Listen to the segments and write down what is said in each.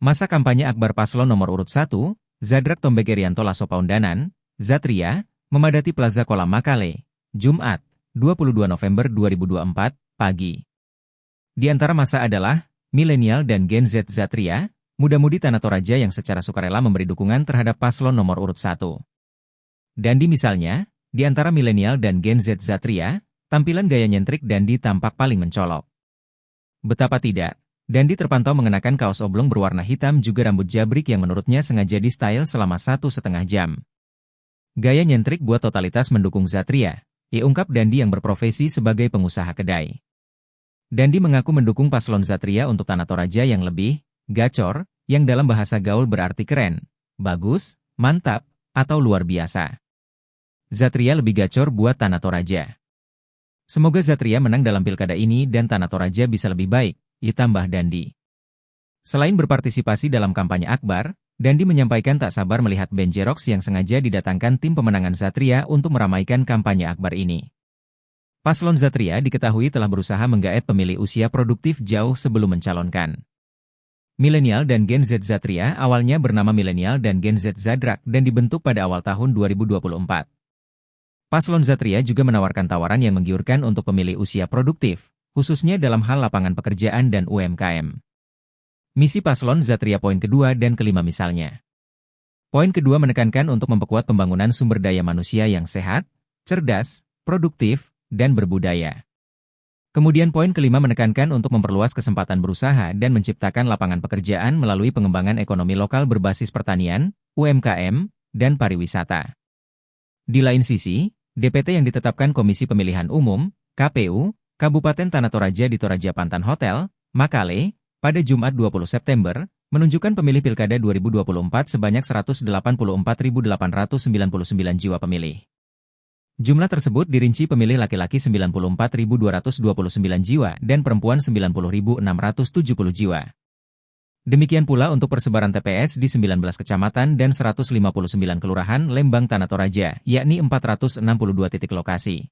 Masa kampanye Akbar Paslon nomor urut 1, Zadrak Tombek Irianto Lasso Paundanan, Zatria, memadati Plaza Kolam Makale, Jumat, 22 November 2024, pagi. Di antara masa adalah milenial dan Gen Z Zatria, muda-mudi Tanah Toraja yang secara sukarela memberi dukungan terhadap paslon nomor urut 1. Dandi misalnya, di antara milenial dan Gen Z Zatria, tampilan gaya nyentrik Dandi tampak paling mencolok. Betapa tidak, Dandi terpantau mengenakan kaos oblong berwarna hitam juga rambut jabrik yang menurutnya sengaja di-style selama 1,5 jam. Gaya nyentrik buat totalitas mendukung Zatria, ungkap Dandi yang berprofesi sebagai pengusaha kedai. Dandi mengaku mendukung paslon Zatria untuk Tanah Toraja yang lebih gacor, yang dalam bahasa gaul berarti keren, bagus, mantap, atau luar biasa. Zatria lebih gacor buat Tanah Toraja. Semoga Zatria menang dalam pilkada ini dan Tanah Toraja bisa lebih baik, tambah Dandi. Selain berpartisipasi dalam kampanye Akbar, Dandi menyampaikan tak sabar melihat band Jerox yang sengaja didatangkan tim pemenangan Zatria untuk meramaikan kampanye Akbar ini. Paslon Zatria diketahui telah berusaha menggaet pemilih usia produktif jauh sebelum mencalonkan. Milenial dan Gen Z Zatria awalnya bernama Milenial dan Gen Z Zadrak dan dibentuk pada awal tahun 2024. Paslon Zatria juga menawarkan tawaran yang menggiurkan untuk pemilih usia produktif, khususnya dalam hal lapangan pekerjaan dan UMKM. Misi paslon Zatria poin kedua dan kelima misalnya. Poin kedua menekankan untuk memperkuat pembangunan sumber daya manusia yang sehat, cerdas, produktif, dan berbudaya. Kemudian poin kelima menekankan untuk memperluas kesempatan berusaha dan menciptakan lapangan pekerjaan melalui pengembangan ekonomi lokal berbasis pertanian, UMKM, dan pariwisata. Di lain sisi, DPT yang ditetapkan Komisi Pemilihan Umum, KPU, Kabupaten Tanah Toraja di Toraja Pantan Hotel, Makale, pada Jumat 20 September, menunjukkan pemilih Pilkada 2024 sebanyak 184.899 jiwa pemilih. Jumlah tersebut dirinci pemilih laki-laki 94.229 jiwa dan perempuan 90.670 jiwa. Demikian pula untuk persebaran TPS di 19 kecamatan dan 159 kelurahan Lembang Tanah Toraja, yakni 462 titik lokasi.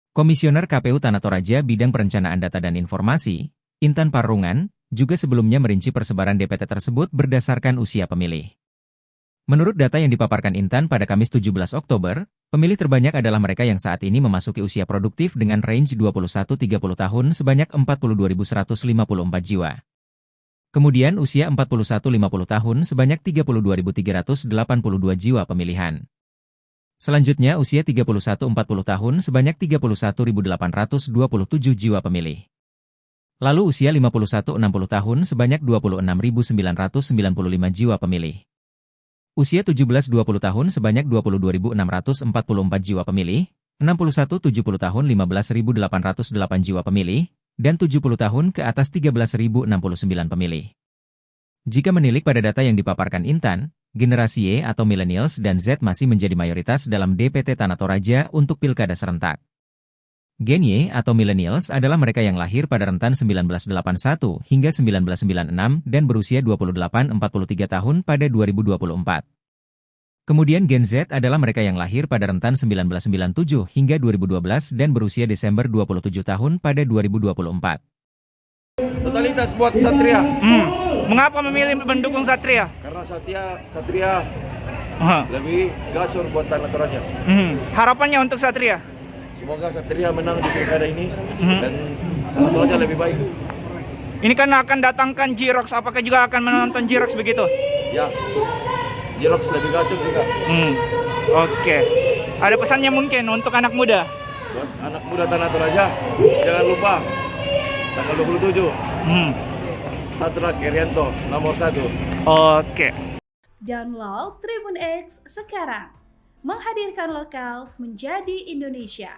Komisioner KPU Tanah Toraja Bidang Perencanaan Data dan Informasi, Intan Parungan, juga sebelumnya merinci persebaran DPT tersebut berdasarkan usia pemilih. Menurut data yang dipaparkan Intan pada Kamis 17 Oktober, pemilih terbanyak adalah mereka yang saat ini memasuki usia produktif dengan range 21-30 tahun sebanyak 42.154 jiwa. Kemudian usia 41-50 tahun sebanyak 32.382 jiwa pemilihan. Selanjutnya usia 31-40 tahun sebanyak 31.827 jiwa pemilih. Lalu usia 51-60 tahun sebanyak 26.995 jiwa pemilih. Usia 17-20 tahun sebanyak 22.644 jiwa pemilih, 61-70 tahun 15.808 jiwa pemilih, dan 70 tahun ke atas 13.069 pemilih. Jika menilik pada data yang dipaparkan Intan, generasi Y atau Millennials dan Z masih menjadi mayoritas dalam DPT Tanah Toraja untuk pilkada serentak. Gen Y atau Millennials adalah mereka yang lahir pada rentan 1981 hingga 1996 dan berusia 28-43 tahun pada 2024. Kemudian Gen Z adalah mereka yang lahir pada rentan 1997 hingga 2012 dan berusia Desember 27 tahun pada 2024. Totalitas buat Zatria. Mengapa memilih mendukung Zatria? Karena Zatria lebih gacor buat Tanah Toraja. Harapannya untuk Zatria? Semoga Zatria menang di pilkada ini dan Tanah Toraja lebih baik. Ini kan akan datangkan Jerox, apakah juga akan menonton Jerox begitu? Ya, Jerox lebih gacor juga. Oke. Ada pesannya mungkin untuk anak muda? Buat anak muda Tanah Toraja, jangan lupa tanggal 27. Zadrak Irianto nomor 1. Oke. Download Tribun X sekarang. Menghadirkan lokal menjadi Indonesia.